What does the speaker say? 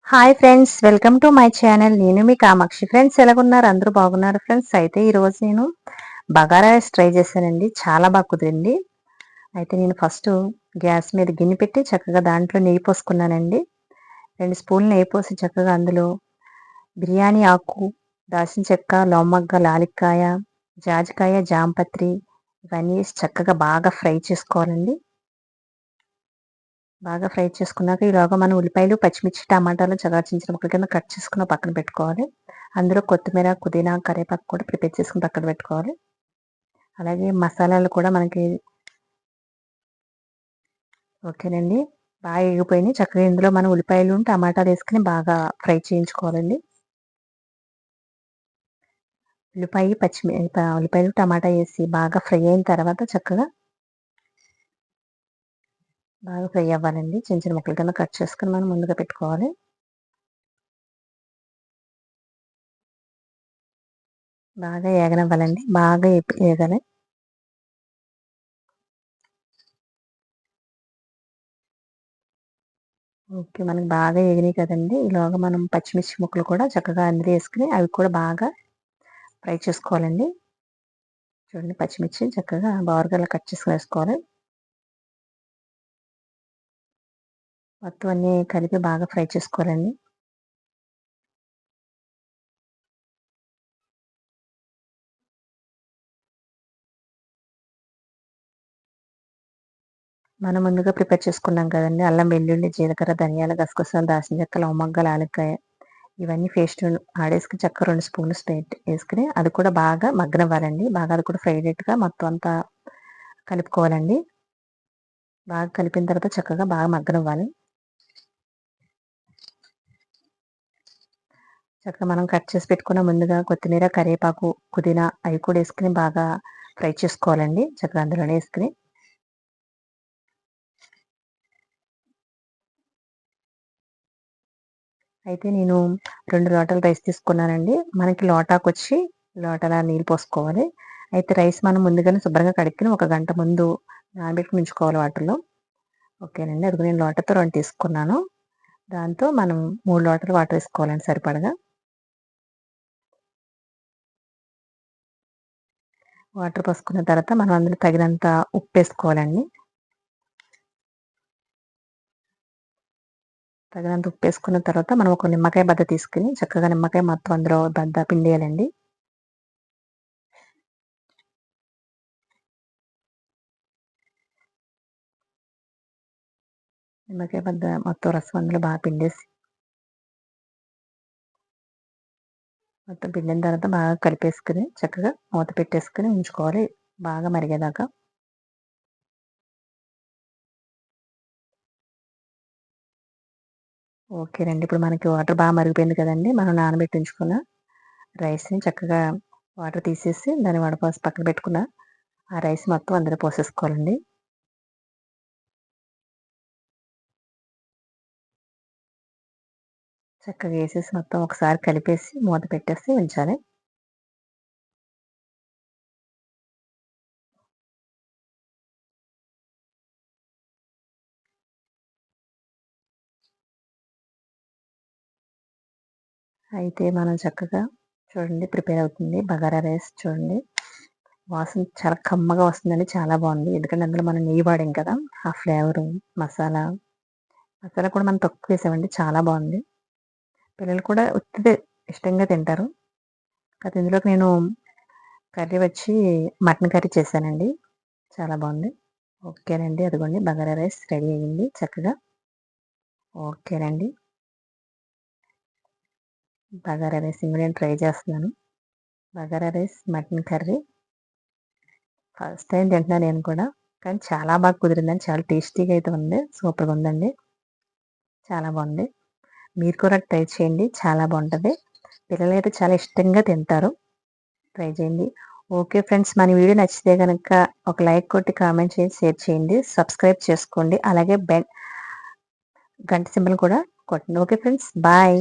Hi friends, welcome to my channel. నేను మీ Kamakshi. Friends, ఎలాగున్నారు? అందరూ బాగున్నారు ఫ్రెండ్స్. అయితే ఈరోజు నేను బగారా రైస్ ట్రై చేశానండి. చాలా బాగా కుదిరింది. అయితే నేను ఫస్ట్ గ్యాస్ మీద గిన్నె పెట్టి చక్కగా దాంట్లో నెయ్యి పోసుకున్నానండి. 2 స్పూన్లు నెయ్యి పోసి చక్కగా అందులో బిర్యానీ ఆకు, దాల్చిన చెక్క, లవంగ, లాలిక్కాయ, జాజికాయ, జాంపత్రి ఇవన్నీ వేసి చక్కగా బాగా ఫ్రై చేసుకోవాలండి. బాగా ఫ్రై చేసుకున్నాక ఈలోగా మనం ఉల్లిపాయలు, పచ్చిమిర్చి, టమాటాలు చక్కగా చిన్న చిన్న ముక్కల కింద కట్ చేసుకుని పక్కన పెట్టుకోవాలి. అందులో కొత్తిమీర, పుదీనా, కరివేపాకు కూడా ప్రిపేర్ చేసుకుని పక్కన పెట్టుకోవాలి. అలాగే మసాలాలు కూడా మనకి ఓకేనండి. బాగా ఎగిపోయినాయి. చక్కగా ఇందులో మనం ఉల్లిపాయలు, టమాటాలు వేసుకుని బాగా ఫ్రై చేయించుకోవాలండి. ఉల్లిపాయలు, టమాటా వేసి బాగా ఫ్రై అయిన తర్వాత చక్కగా బాగా ఫ్రై అవ్వాలండి. చిన్న చిన్న ముక్కల కింద కట్ చేసుకుని మనం ముందుగా పెట్టుకోవాలి. బాగా ఏగనివ్వాలండి. బాగా ఏగాలి. ఓకే. మనకి బాగా ఎగినాయి కదండీ! ఈలోగా మనం పచ్చిమిర్చి ముక్కలు కూడా చక్కగా అందులో వేసుకొని అవి కూడా బాగా ఫ్రై చేసుకోవాలండి. చూడండి, పచ్చిమిర్చి చక్కగా బారుగా కట్ చేసుకొని వేసుకోవాలి. మొత్తం అన్నీ కలిపి బాగా ఫ్రై చేసుకోవాలండి. మనం ముందుగా ప్రిపేర్ చేసుకున్నాం కదండీ! అల్లం, వెల్లుల్లి, జీలకర్ర, ధనియాలు, గసగసాలు, దాల్చిన చెక్క, లవంగ, యాలక్కాయ ఇవన్నీ పేస్ట్ ఆడేసుకొని చక్కగా 2 స్పూన్లు వేసుకొని అది కూడా బాగా మగ్గనివ్వాలండి. బాగా అది కూడా ఫ్రై అయ్యేట్టుగా మొత్తం అంతా కలుపుకోవాలండి. బాగా కలిపిన తర్వాత చక్కగా బాగా మగ్గనివ్వాలి. చక్కగా మనం కట్ చేసి పెట్టుకున్న ముందుగా కొత్తిమీర, కరివేపాకు, పుదీనా అవి కూడా వేసుకొని బాగా ఫ్రై చేసుకోవాలండి. చక్కగా అందులోనే వేసుకొని అయితే నేను 2 లోటాల రైస్ తీసుకున్నానండి. మనకి లోటాకొచ్చి లోటాల నీళ్ళు పోసుకోవాలి. అయితే రైస్ మనం ముందుగానే శుభ్రంగా కడుక్కొని ఒక గంట ముందు నానబెట్టుకొని ఉంచుకోవాలి వాటర్‌లో. ఓకేనండి. అదిగో నేను లోటాతో 2 తీసుకున్నాను. దాంతో మనం 3 లోటాలు వాటర్ వేసుకోవాలండి సరిపడగా. వాటర్ పోసుకున్న తర్వాత మనం అందులో తగినంత ఉప్పేసుకోవాలండి. తగినంత ఉప్పేసుకున్న తర్వాత మనం ఒక నిమ్మకాయ బద్ద తీసుకొని చక్కగా నిమ్మకాయ మొత్తం అందులో బద్ద పిండేయాలండి. నిమ్మకాయ బద్ద మొత్తం రసం అందులో బాగా పిండేసి మొత్తం పిండిన తర్వాత బాగా కలిపేసుకొని చక్కగా మూత పెట్టేసుకొని ఉంచుకోవాలి బాగా మరిగేదాకా. ఓకేనండి. ఇప్పుడు మనకి వాటర్ బాగా మరిగిపోయింది కదండీ! మనం నానబెట్టి ఉంచుకున్న రైస్‌ని చక్కగా వాటర్ తీసేసి దాన్ని వడపోసి పక్కన పెట్టుకున్న ఆ రైస్ మొత్తం అందులో పోసేసుకోవాలండి. చక్కగా ఏసేసి మొత్తం ఒకసారి కలిపేసి మూత పెట్టేసి ఉంచాలి. అయితే మనం చక్కగా చూడండి ప్రిపేర్ అవుతుంది బగారా రైస్ చూడండి. వాసన చాలా కమ్మగా వస్తుందండి. చాలా బాగుంది. ఎందుకంటే అందులో మనం నెయ్యి వాడాం కదా! ఆ ఫ్లేవరు, మసాలా, మసాలా కూడా మనం తక్కువ వేసామండి. చాలా బాగుంది. పిల్లలు కూడా ఉత్తిదే ఇష్టంగా తింటారు. కాకపోతే ఇందులోకి నేను కర్రీ వచ్చి మటన్ కర్రీ చేశానండి. చాలా బాగుంది. ఓకేనండి. అదిగోండి బగారా రైస్ రెడీ అయ్యింది చక్కగా. ఓకేనండి. బగారా రైస్ ఇంక నేను ట్రై చేస్తున్నాను. Bagara rice, mutton curry first time తింటున్నాను నేను కూడా. కానీ చాలా బాగా కుదిరిందండి. చాలా టేస్టీగా అయితే ఉంది. సూపర్‌గా ఉందండి. చాలా బాగుంది. మీరు కూడా ట్రై చేయండి. చాలా బాగుంటది. పిల్లలైతే చాలా ఇష్టంగా తింటారు. ట్రై చేయండి. ఓకే ఫ్రెండ్స్, మన వీడియో నచ్చితే గనక ఒక లైక్ కొట్టి, కామెంట్ చేసి, షేర్ చేయండి. సబ్స్క్రైబ్ చేసుకోండి. అలాగే గంట సింబల్ కూడా కొట్టండి. Okay friends, bye.